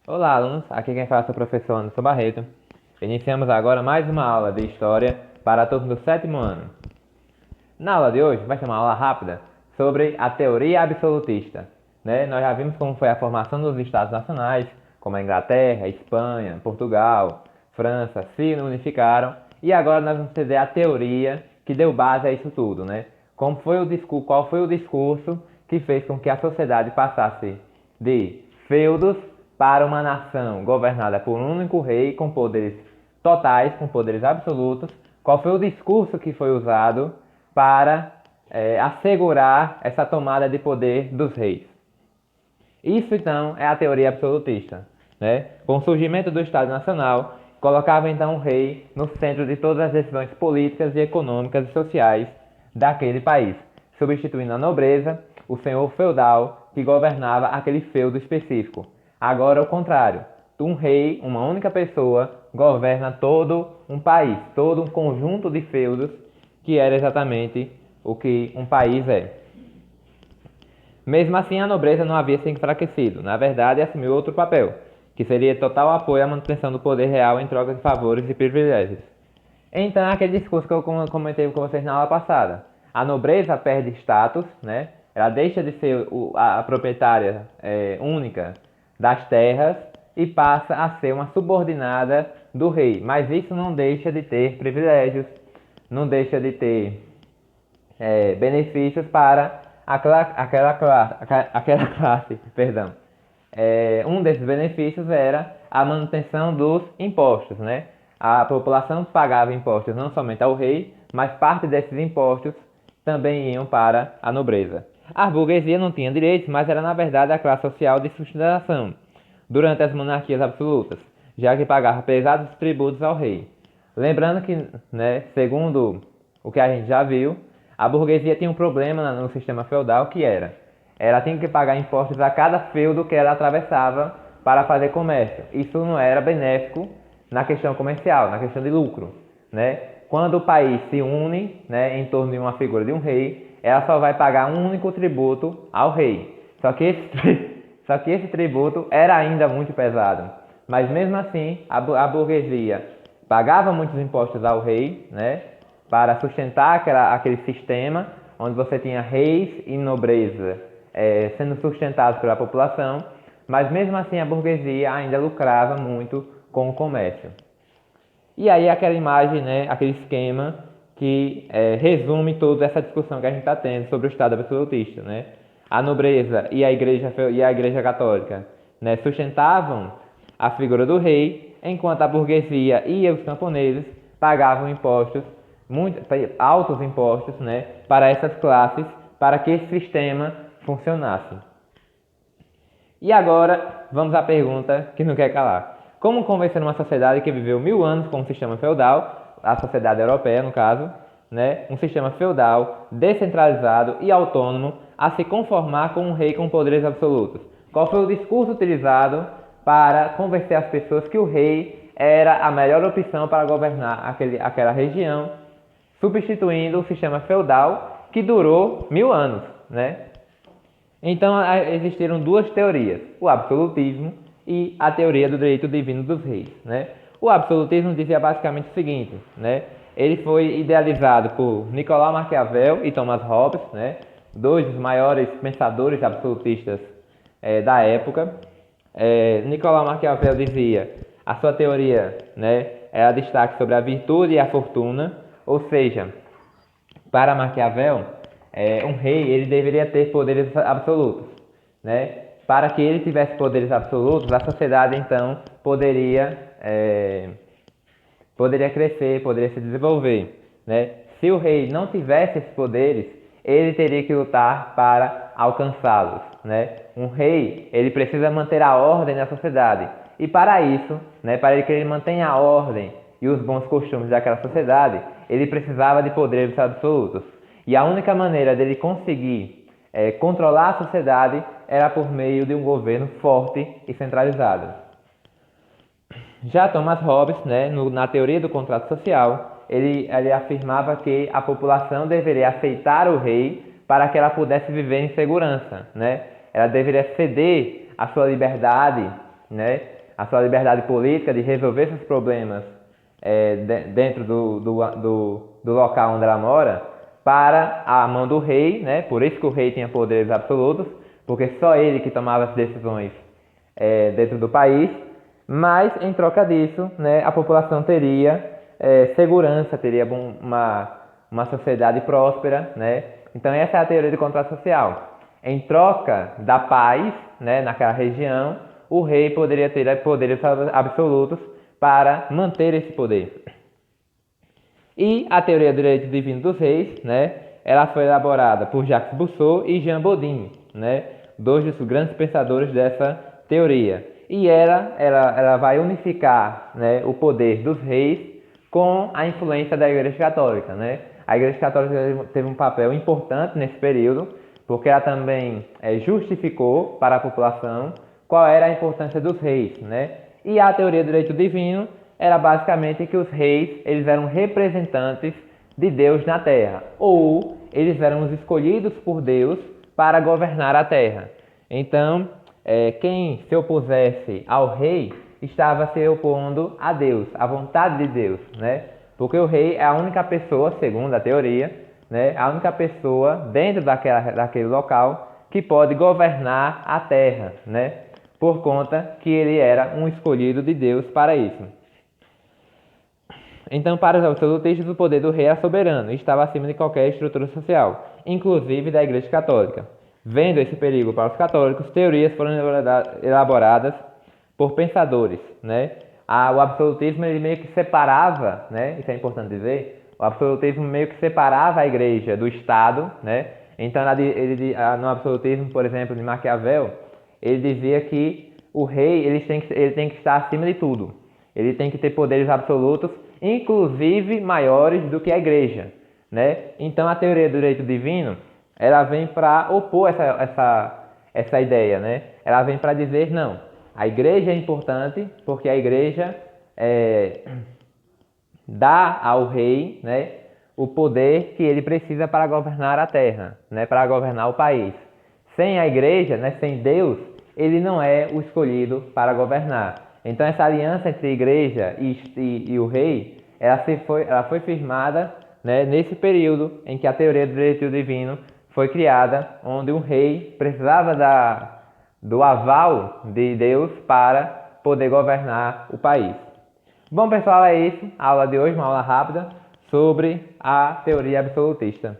Olá, alunos. Aqui quem fala é o professor Anderson Barreto. Iniciamos agora mais uma aula de História para todos do sétimo ano. Na aula de hoje vai ser uma aula rápida sobre a teoria absolutista. Nós já vimos como foi a formação dos Estados Nacionais, como a Inglaterra, Espanha, Portugal, França se unificaram, e agora nós vamos entender a teoria que deu base a isso tudo. Qual foi o discurso que fez com que a sociedade passasse de feudos para uma nação governada por um único rei com poderes totais, com poderes absolutos. Qual foi o discurso que foi usado para assegurar essa tomada de poder dos reis? Isso então é a teoria absolutista. Com o surgimento do Estado Nacional, colocava então o rei no centro de todas as decisões políticas e econômicas e sociais daquele país, substituindo a nobreza, o senhor feudal que governava aquele feudo específico. Agora, ao contrário, um rei, uma única pessoa, governa todo um país, todo um conjunto de feudos, que era exatamente o que um país é. Mesmo assim, a nobreza não havia se enfraquecido. Na verdade, assumiu outro papel, que seria total apoio à manutenção do poder real em troca de favores e privilégios. Então, aquele discurso que eu comentei com vocês na aula passada. A nobreza perde status, Ela deixa de ser a proprietária única das terras e passa a ser uma subordinada do rei. Mas isso não deixa de ter privilégios, não deixa de ter benefícios para aquela classe. Perdão. Um desses benefícios era a manutenção dos impostos. A população pagava impostos não somente ao rei, mas parte desses impostos também iam para a nobreza. A burguesia não tinha direitos, mas era na verdade a classe social de sustentação durante as monarquias absolutas, já que pagava pesados tributos ao rei. Lembrando que, segundo o que a gente já viu, a burguesia tinha um problema no sistema feudal que ela tinha que pagar impostos a cada feudo que ela atravessava para fazer comércio. Isso não era benéfico na questão comercial, na questão de lucro. Quando o país se une em torno de uma figura de um rei, ela só vai pagar um único tributo ao rei. Só que esse tributo era ainda muito pesado. Mas mesmo assim, a burguesia pagava muitos impostos ao rei, para sustentar aquele sistema onde você tinha reis e nobreza sendo sustentados pela população, mas mesmo assim a burguesia ainda lucrava muito com o comércio. E aí aquela imagem, aquele esquema que resume toda essa discussão que a gente está tendo sobre o Estado absolutista. A nobreza e a igreja católica sustentavam a figura do rei, enquanto a burguesia e os camponeses pagavam impostos, muito altos impostos, para essas classes, para que esse sistema funcionasse. E agora vamos à pergunta que não quer calar. Como convencer uma sociedade que viveu 1000 anos com um sistema feudal, a sociedade europeia no caso, um sistema feudal, descentralizado e autônomo, a se conformar com um rei com poderes absolutos? Qual foi o discurso utilizado para convencer as pessoas que o rei era a melhor opção para governar aquela região, substituindo o sistema feudal que durou 1000 anos, Então existiram duas teorias, o absolutismo e a teoria do direito divino dos reis. O absolutismo dizia basicamente o seguinte, ele foi idealizado por Nicolau Maquiavel e Thomas Hobbes, dois dos maiores pensadores absolutistas da época. Nicolau Maquiavel dizia, a sua teoria era destaque sobre a virtude e a fortuna, ou seja, para Maquiavel, um rei ele deveria ter poderes absolutos. Para que ele tivesse poderes absolutos, a sociedade então poderia crescer, poderia se desenvolver. Se o rei não tivesse esses poderes, ele teria que lutar para alcançá-los. Um rei ele precisa manter a ordem na sociedade, e para isso, para que ele mantenha a ordem e os bons costumes daquela sociedade, ele precisava de poderes absolutos. E a única maneira dele conseguir controlar a sociedade era por meio de um governo forte e centralizado. Já Thomas Hobbes, na teoria do contrato social, ele afirmava que a população deveria aceitar o rei para que ela pudesse viver em segurança. Ela deveria ceder a sua liberdade a sua liberdade política de resolver seus problemas dentro do local onde ela mora, para a mão do rei, né? Por isso que o rei tinha poderes absolutos, porque só ele que tomava as decisões dentro do país, mas em troca disso, né, a população teria segurança, teria uma sociedade próspera, né? Então essa é a teoria do contrato social. Em troca da paz, né, naquela região, o rei poderia ter poderes absolutos para manter esse poder. E a teoria do direito divino dos reis, né, ela foi elaborada por Jacques Rousseau e Jean Bodin, né, dois dos grandes pensadores dessa teoria. E ela vai unificar, né, o poder dos reis com a influência da Igreja Católica, né? A Igreja Católica teve um papel importante nesse período, porque ela também justificou para a população qual era a importância dos reis, né? E a teoria do direito divino era basicamente que os reis eles eram representantes de Deus na Terra, ou eles eram os escolhidos por Deus para governar a Terra. Então, quem se opusesse ao rei estava se opondo a Deus, à vontade de Deus, né? Porque o rei é a única pessoa, segundo a teoria, né, a única pessoa dentro daquele local que pode governar a terra, né? Por conta que ele era um escolhido de Deus para isso. Então, para os absolutistas, o poder do rei era soberano e estava acima de qualquer estrutura social, inclusive da Igreja Católica. Vendo esse perigo para os católicos, teorias foram elaboradas por pensadores, né? O absolutismo ele meio que separava, né? Isso é importante dizer. O absolutismo meio que separava a Igreja do Estado, né? Então, no absolutismo, por exemplo, de Maquiavel, ele dizia que o rei ele tem que estar acima de tudo. Ele tem que ter poderes absolutos, inclusive maiores do que a Igreja, né? Então, a teoria do direito divino ela vem para opor essa ideia, né? Ela vem para dizer, não, a Igreja é importante porque a Igreja dá ao rei, né, o poder que ele precisa para governar a terra, né, para governar o país. Sem a Igreja, né, sem Deus, ele não é o escolhido para governar. Então essa aliança entre a Igreja e o rei, ela foi firmada, né, nesse período em que a teoria do direito divino foi criada, onde o rei precisava do aval de Deus para poder governar o país. Bom, pessoal, é isso. A aula de hoje, uma aula rápida sobre a teoria absolutista.